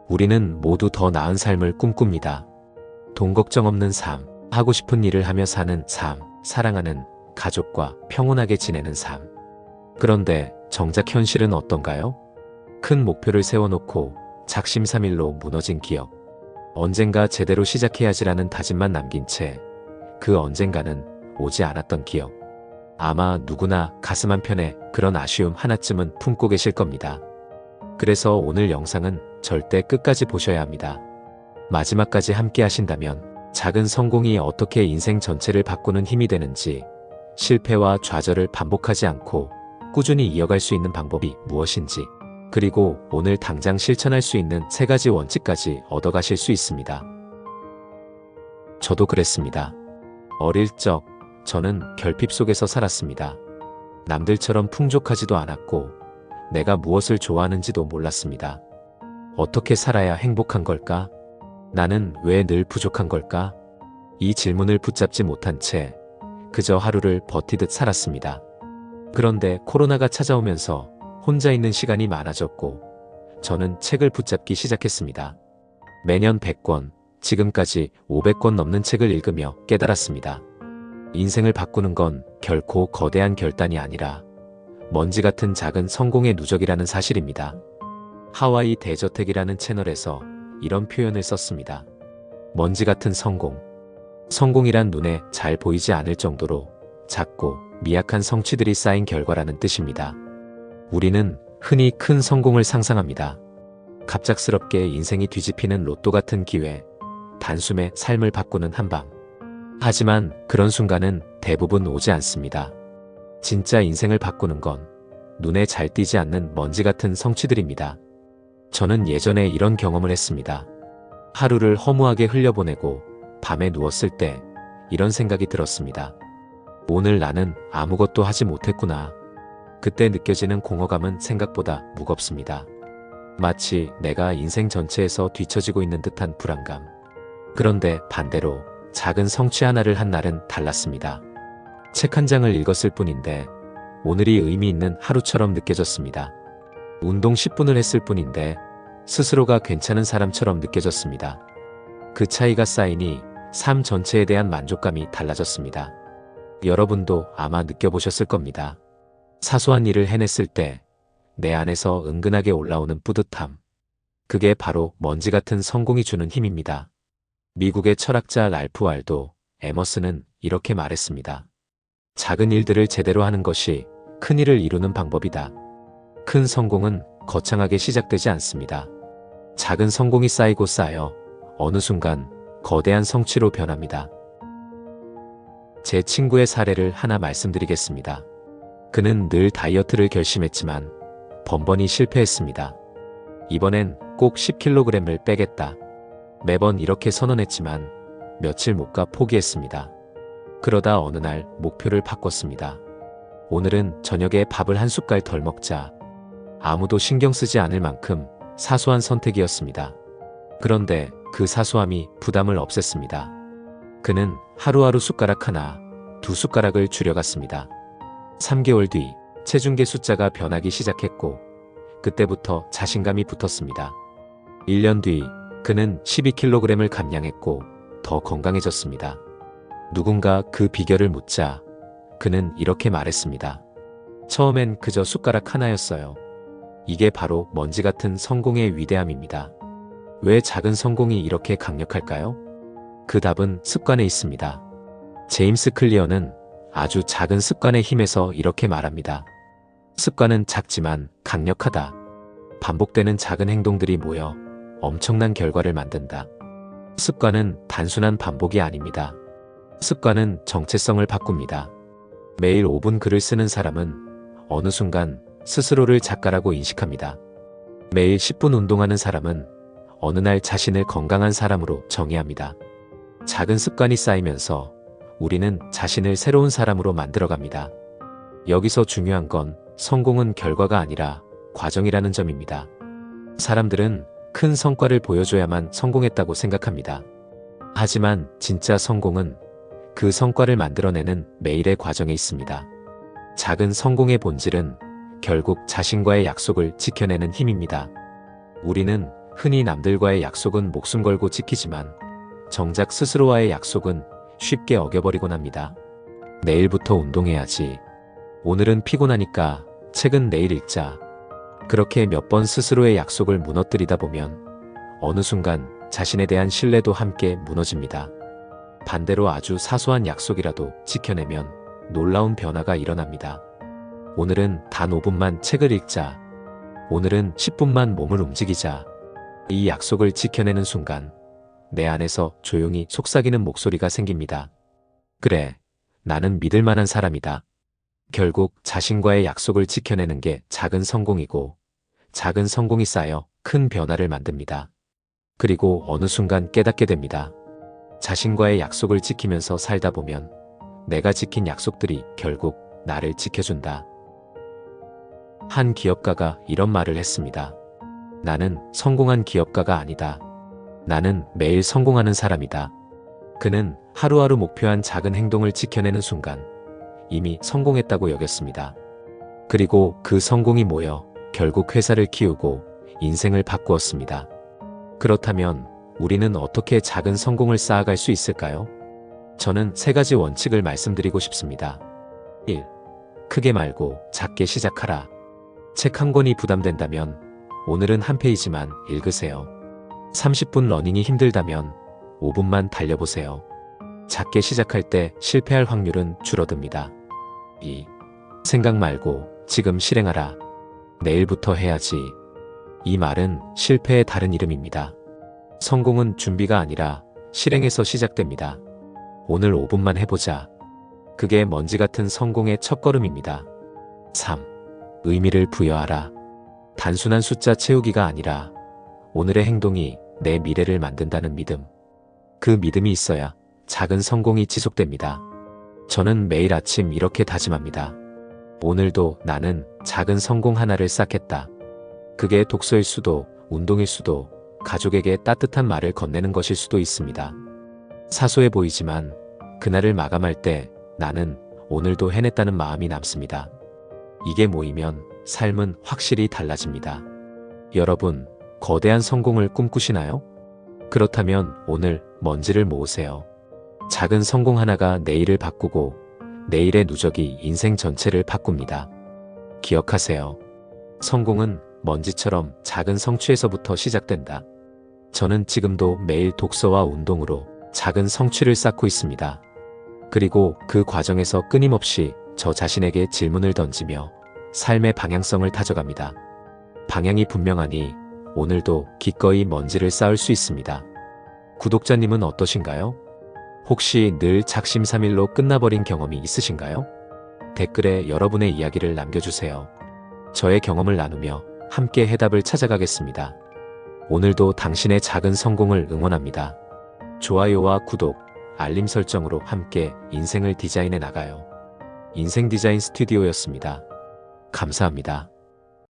우리는 모두 더 나은 삶을 꿈꿉니다. 돈 걱정 없는 삶, 하고 싶은 일을 하며 사는 삶, 사랑하는 가족과 평온하게 지내는 삶. 그런데 정작 현실은 어떤가요? 큰 목표를 세워놓고 작심삼일로 무너진 기억. 언젠가 제대로 시작해야지라는 다짐만 남긴 채 그 언젠가는 오지 않았던 기억. 아마 누구나 가슴 한편에 그런 아쉬움 하나쯤은 품고 계실 겁니다. 그래서 오늘 영상은 절대 끝까지 보셔야 합니다. 마지막까지 함께 하신다면 작은 성공이 어떻게 인생 전체를 바꾸는 힘이 되는지, 실패와 좌절을 반복하지 않고 꾸준히 이어갈 수 있는 방법이 무엇인지, 그리고 오늘 당장 실천할 수 있는 3가지 원칙까지 얻어가실 수 있습니다. 저도 그랬습니다. 어릴 적 저는 결핍 속에서 살았습니다. 남들처럼 풍족하지도 않았고 내가 무엇을 좋아하는지도 몰랐습니다. 어떻게 살아야 행복한 걸까? 나는 왜 늘 부족한 걸까? 이 질문을 붙잡지 못한 채 그저 하루를 버티듯 살았습니다. 그런데 코로나가 찾아오면서 혼자 있는 시간이 많아졌고 저는 책을 붙잡기 시작했습니다. 매년 100권, 지금까지 500권 넘는 책을 읽으며 깨달았습니다. 인생을 바꾸는 건 결코 거대한 결단이 아니라 먼지 같은 작은 성공의 누적이라는 사실입니다. 하와이 대저택이라는 채널에서 이런 표현을 썼습니다. 먼지 같은 성공. 성공이란 눈에 잘 보이지 않을 정도로 작고 미약한 성취들이 쌓인 결과라는 뜻입니다. 우리는 흔히 큰 성공을 상상합니다. 갑작스럽게 인생이 뒤집히는 로또 같은 기회, 단숨에 삶을 바꾸는 한방. 하지만 그런 순간은 대부분 오지 않습니다. 진짜 인생을 바꾸는 건 눈에 잘 띄지 않는 먼지 같은 성취들입니다. 저는 예전에 이런 경험을 했습니다. 하루를 허무하게 흘려보내고 밤에 누웠을 때 이런 생각이 들었습니다. 오늘 나는 아무것도 하지 못했구나. 그때 느껴지는 공허감은 생각보다 무겁습니다. 마치 내가 인생 전체에서 뒤처지고 있는 듯한 불안감. 그런데 반대로 작은 성취 하나를 한 날은 달랐습니다. 책 한 장을 읽었을 뿐인데 오늘이 의미 있는 하루처럼 느껴졌습니다. 운동 10분을 했을 뿐인데 스스로가 괜찮은 사람처럼 느껴졌습니다. 그 차이가 쌓이니 삶 전체에 대한 만족감이 달라졌습니다. 여러분도 아마 느껴보셨을 겁니다. 사소한 일을 해냈을 때 내 안에서 은근하게 올라오는 뿌듯함. 그게 바로 먼지 같은 성공이 주는 힘입니다. 미국의 철학자 랄프 wal도 에머슨은 이렇게 말했습니다. 작은 일들을 제대로 하는 것이 큰 일을 이루는 방법이다. 큰 성공은 거창하게 시작되지 않습니다. 작은 성공이 쌓이고 쌓여 어느 순간 거대한 성취로 변합니다. 제 친구의 사례를 하나 말씀드리겠습니다. 그는 늘 다이어트를 결심했지만 번번이 실패했습니다. 이번엔 꼭 10kg을 빼겠다. 매번 이렇게 선언했지만 며칠 못 가 포기했습니다. 그러다 어느 날 목표를 바꿨습니다. 오늘은 저녁에 밥을 한 숟갈 덜 먹자. 아무도 신경 쓰지 않을 만큼 사소한 선택이었습니다. 그런데 그 사소함이 부담을 없앴습니다. 그는 하루하루 숟가락 하나, 2숟가락을 줄여갔습니다. 3개월 뒤 체중계 숫자가 변하기 시작했고 그때부터 자신감이 붙었습니다. 1년 뒤 그는 12kg을 감량했고 더 건강해졌습니다. 누군가 그 비결을 묻자 그는 이렇게 말했습니다. 처음엔 그저 숟가락 하나였어요. 이게 바로 먼지 같은 성공의 위대함입니다. 왜 작은 성공이 이렇게 강력할까요? 그 답은 습관에 있습니다. 제임스 클리어는 아주 작은 습관의 힘에서 이렇게 말합니다. 습관은 작지만 강력하다. 반복되는 작은 행동들이 모여 엄청난 결과를 만든다. 습관은 단순한 반복이 아닙니다. 습관은 정체성을 바꿉니다. 매일 5분 글을 쓰는 사람은 어느 순간 스스로를 작가라고 인식합니다. 매일 10분 운동하는 사람은 어느 날 자신을 건강한 사람으로 정의합니다. 작은 습관이 쌓이면서 우리는 자신을 새로운 사람으로 만들어갑니다. 여기서 중요한 건 성공은 결과가 아니라 과정이라는 점입니다. 사람들은 큰 성과를 보여줘야만 성공했다고 생각합니다. 하지만 진짜 성공은 그 성과를 만들어내는 매일의 과정에 있습니다. 작은 성공의 본질은 결국 자신과의 약속을 지켜내는 힘입니다. 우리는 흔히 남들과의 약속은 목숨 걸고 지키지만 정작 스스로와의 약속은 쉽게 어겨버리곤 합니다. 내일부터 운동해야지. 오늘은 피곤하니까 책은 내일 읽자. 그렇게 몇 번 스스로의 약속을 무너뜨리다 보면 어느 순간 자신에 대한 신뢰도 함께 무너집니다. 반대로 아주 사소한 약속이라도 지켜내면 놀라운 변화가 일어납니다. 오늘은 단 5분만 책을 읽자. 오늘은 10분만 몸을 움직이자. 이 약속을 지켜내는 순간 내 안에서 조용히 속삭이는 목소리가 생깁니다. 그래, 나는 믿을 만한 사람이다. 결국 자신과의 약속을 지켜내는 게 작은 성공이고 작은 성공이 쌓여 큰 변화를 만듭니다. 그리고 어느 순간 깨닫게 됩니다. 자신과의 약속을 지키면서 살다 보면 내가 지킨 약속들이 결국 나를 지켜준다. 한 기업가가 이런 말을 했습니다. 나는 성공한 기업가가 아니다. 나는 매일 성공하는 사람이다. 그는 하루하루 목표한 작은 행동을 지켜내는 순간 이미 성공했다고 여겼습니다. 그리고 그 성공이 모여 결국 회사를 키우고 인생을 바꾸었습니다. 그렇다면 우리는 어떻게 작은 성공을 쌓아갈 수 있을까요? 저는 3가지 원칙을 말씀드리고 싶습니다. 1. 크게 말고 작게 시작하라. 책 한 권이 부담된다면 오늘은 한 페이지만 읽으세요. 30분 러닝이 힘들다면 5분만 달려보세요. 작게 시작할 때 실패할 확률은 줄어듭니다. 2. 생각 말고 지금 실행하라. 내일부터 해야지. 이 말은 실패의 다른 이름입니다. 성공은 준비가 아니라 실행에서 시작됩니다. 오늘 5분만 해보자. 그게 먼지 같은 성공의 첫걸음입니다. 3. 의미를 부여하라. 단순한 숫자 채우기가 아니라 오늘의 행동이 내 미래를 만든다는 믿음. 그 믿음이 있어야 작은 성공이 지속됩니다. 저는 매일 아침 이렇게 다짐합니다. 오늘도 나는 작은 성공 하나를 쌓겠다. 그게 독서일 수도, 운동일 수도, 가족에게 따뜻한 말을 건네는 것일 수도 있습니다. 사소해 보이지만 그날을 마감할 때 나는 오늘도 해냈다는 마음이 남습니다. 이게 모이면 삶은 확실히 달라집니다. 여러분, 거대한 성공을 꿈꾸시나요? 그렇다면 오늘 먼지를 모으세요. 작은 성공 하나가 내일을 바꾸고 내일의 누적이 인생 전체를 바꿉니다. 기억하세요. 성공은 먼지처럼 작은 성취에서부터 시작된다. 저는 지금도 매일 독서와 운동으로 작은 성취를 쌓고 있습니다. 그리고 그 과정에서 끊임없이 저 자신에게 질문을 던지며 삶의 방향성을 다져갑니다. 방향이 분명하니 오늘도 기꺼이 먼지를 쌓을 수 있습니다. 구독자님은 어떠신가요? 혹시 늘 작심삼일로 끝나버린 경험이 있으신가요? 댓글에 여러분의 이야기를 남겨주세요. 저의 경험을 나누며 함께 해답을 찾아가겠습니다. 오늘도 당신의 작은 성공을 응원합니다. 좋아요와 구독, 알림 설정으로 함께 인생을 디자인해 나가요. 인생 디자인 스튜디오였습니다. 감사합니다.